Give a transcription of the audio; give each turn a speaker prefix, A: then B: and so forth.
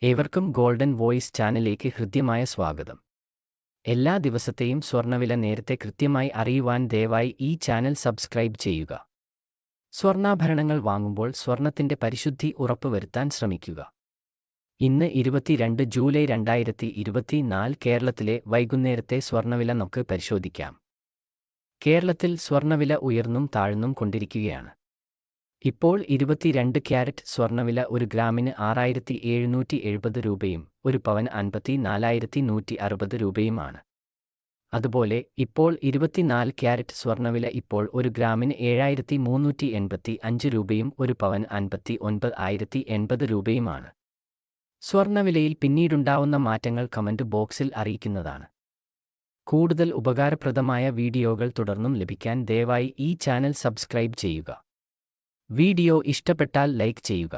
A: ഏവർക്കും golden voice ചാനലിലേക്ക് ഹൃദ്യമായ സ്വാഗതം. എല്ലാ ദിവസത്തെയും സ്വർണ്ണവില നേരത്തെ കൃത്യമായി അറിയുവാൻ ദയവായി ഈ ചാനൽ സബ്സ്ക്രൈബ് ചെയ്യുക. സ്വർണ്ണാഭരണങ്ങൾ വാങ്ങുമ്പോൾ സ്വർണ്ണത്തിന്റെ പരിശുദ്ധി ഉറപ്പുവരുത്താൻ ശ്രമിക്കുക. ഇന്ന് 22 ജൂലൈ 2024 കേരളത്തിലെ വൈകുന്നേരത്തെ സ്വർണ്ണവില നമുക്ക് പരിശോധിക്കാം. കേരളത്തിൽ സ്വർണ്ണവില ഉയർന്നും താഴ്ന്നും കൊണ്ടിരിക്കുകയാണ്. ഇപ്പോൾ 22 ക്യാരറ്റ് സ്വർണ്ണവില ഒരു ഗ്രാമിന് 6770 രൂപയും ഒരു പവന് 54,160 രൂപയുമാണ്. അതുപോലെ ഇപ്പോൾ 24 ക്യാരറ്റ് സ്വർണ്ണവില ഇപ്പോൾ ഒരു ഗ്രാമിന് 7385 രൂപയും ഒരു പവന് 59,080 രൂപയുമാണ്. സ്വർണ്ണവിലയിൽ പിന്നീടുണ്ടാവുന്ന മാറ്റങ്ങൾ കമന്റ് ബോക്സിൽ അറിയിക്കുന്നതാണ്. കൂടുതൽ ഉപകാരപ്രദമായ വീഡിയോകൾ തുടർന്നും ലഭിക്കാൻ ദയവായി ഈ ചാനൽ സബ്സ്ക്രൈബ് ചെയ്യുക. വീഡിയോ ഇഷ്ടപ്പെട്ടാൽ ലൈക്ക് ചെയ്യുക.